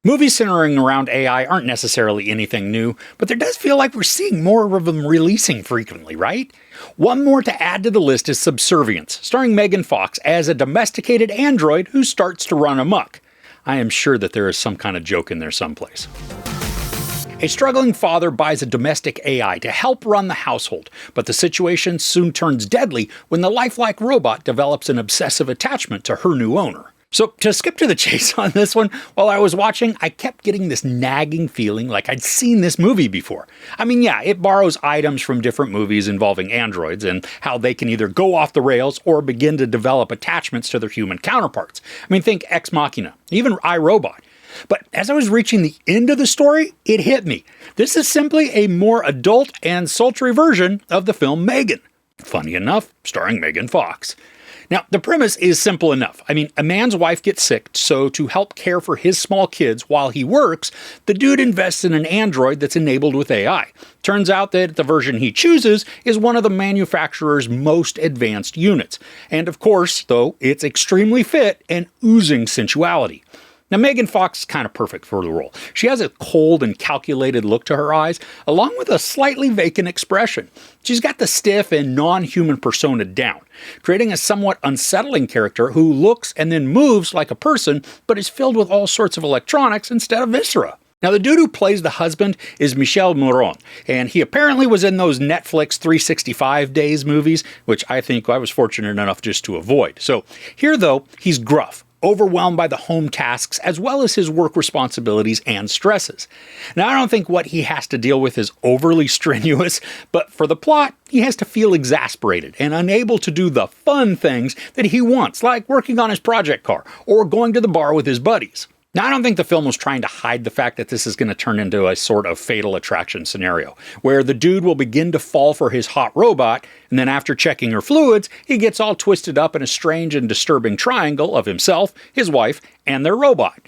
Movies centering around AI aren't necessarily anything new, but there does feel like we're seeing more of them releasing frequently, right? One more to add to the list is Subservience, starring Megan Fox as a domesticated android who starts to run amok. I am sure that there is some kind of joke in there someplace. A struggling father buys a domestic AI to help run the household, but the situation soon turns deadly when the lifelike robot develops an obsessive attachment to her new owner. So, to skip to the chase on this one, while I was watching, I kept getting this nagging feeling like I'd seen this movie before. I mean, yeah, it borrows items from different movies involving androids and how they can either go off the rails or begin to develop attachments to their human counterparts. I mean, think Ex Machina, even iRobot. But as I was reaching the end of the story, it hit me. This is simply a more adult and sultry version of the film Megan. Funny enough, starring Megan Fox. Now, the premise is simple enough. I mean, a man's wife gets sick, so to help care for his small kids while he works, the dude invests in an android that's enabled with AI. Turns out that the version he chooses is one of the manufacturer's most advanced units. And of course, though, it's extremely fit and oozing sensuality. Now, Megan Fox is kind of perfect for the role. She has a cold and calculated look to her eyes, along with a slightly vacant expression. She's got the stiff and non-human persona down, creating a somewhat unsettling character who looks and then moves like a person, but is filled with all sorts of electronics instead of viscera. Now, the dude who plays the husband is Michele Morrone, and he apparently was in those Netflix 365 Days movies, which I think I was fortunate enough just to avoid. So here, though, he's gruff, overwhelmed by the home tasks as well as his work responsibilities and stresses. Now, I don't think what he has to deal with is overly strenuous, but for the plot, he has to feel exasperated and unable to do the fun things that he wants, like working on his project car or going to the bar with his buddies. Now, I don't think the film was trying to hide the fact that this is going to turn into a sort of fatal attraction scenario, where the dude will begin to fall for his hot robot, and then after checking her fluids, he gets all twisted up in a strange and disturbing triangle of himself, his wife, and their robot.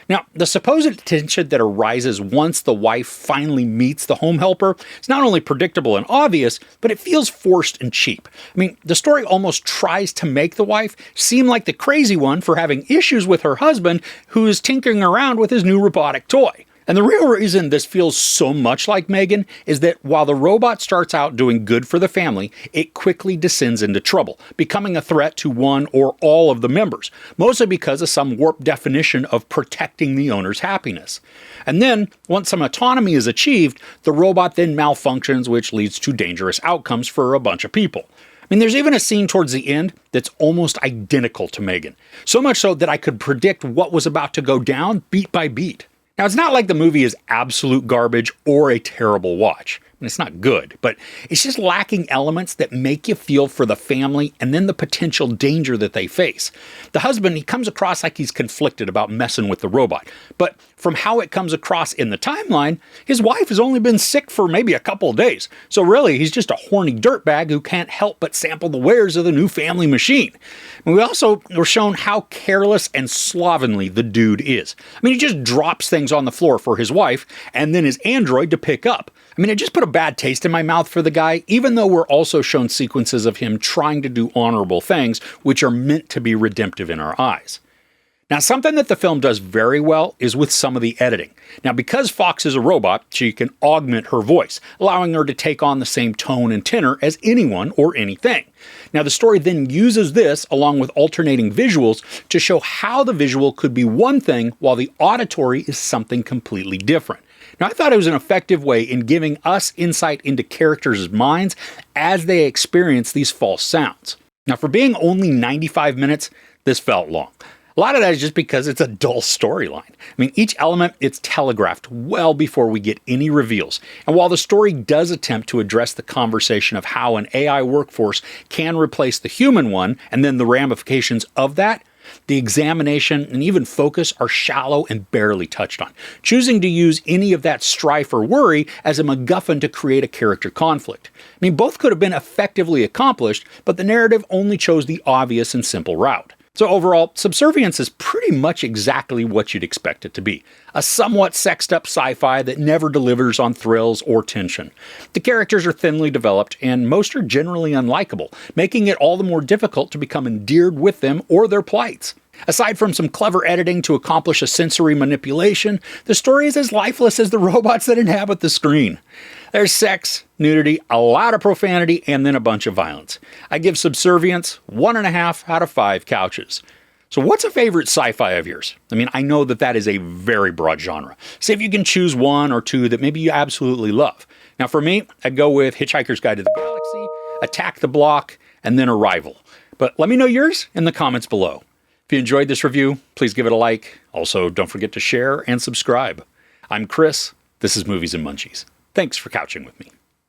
Now, the supposed tension that arises once the wife finally meets the home helper is not only predictable and obvious, but it feels forced and cheap. I mean, the story almost tries to make the wife seem like the crazy one for having issues with her husband who is tinkering around with his new robotic toy. And the real reason this feels so much like Megan is that while the robot starts out doing good for the family, it quickly descends into trouble, becoming a threat to one or all of the members, mostly because of some warped definition of protecting the owner's happiness. And then, once some autonomy is achieved, the robot then malfunctions, which leads to dangerous outcomes for a bunch of people. I mean, there's even a scene towards the end that's almost identical to Megan, so much so that I could predict what was about to go down beat by beat. Now, it's not like the movie is absolute garbage or a terrible watch. I mean, it's not good, but it's just lacking elements that make you feel for the family and then the potential danger that they face. The husband, he comes across like he's conflicted about messing with the robot, but from how it comes across in the timeline, his wife has only been sick for maybe a couple of days. So really, he's just a horny dirtbag who can't help but sample the wares of the new family machine. And we also were shown how careless and slovenly the dude is. I mean, he just drops things on the floor for his wife and then his android to pick up. I mean, it just put a bad taste in my mouth for the guy, even though we're also shown sequences of him trying to do honorable things, which are meant to be redemptive in our eyes. Now, something that the film does very well is with some of the editing. Now, because Fox is a robot, she can augment her voice, allowing her to take on the same tone and tenor as anyone or anything. Now, the story then uses this, along with alternating visuals, to show how the visual could be one thing while the auditory is something completely different. Now, I thought it was an effective way in giving us insight into characters' minds as they experience these false sounds. Now, for being only 95 minutes, this felt long. A lot of that is just because it's a dull storyline. I mean, each element, it's telegraphed well before we get any reveals. And while the story does attempt to address the conversation of how an AI workforce can replace the human one, and then the ramifications of that, the examination and even focus are shallow and barely touched on, choosing to use any of that strife or worry as a MacGuffin to create a character conflict. I mean, both could have been effectively accomplished, but the narrative only chose the obvious and simple route. So overall, Subservience is pretty much exactly what you'd expect it to be. A somewhat sexed up sci-fi that never delivers on thrills or tension. The characters are thinly developed, and most are generally unlikable, making it all the more difficult to become endeared with them or their plights. Aside from some clever editing to accomplish a sensory manipulation, the story is as lifeless as the robots that inhabit the screen. There's sex, nudity, a lot of profanity, and then a bunch of violence. I give Subservience 1.5 out of 5 couches. So what's a favorite sci-fi of yours? I mean, I know that is a very broad genre. See if you can choose one or two that maybe you absolutely love. Now for me, I'd go with Hitchhiker's Guide to the Galaxy, Attack the Block, and then Arrival. But let me know yours in the comments below. If you enjoyed this review, please give it a like. Also, don't forget to share and subscribe. I'm Chris. This is Movies and Munchies. Thanks for couching with me.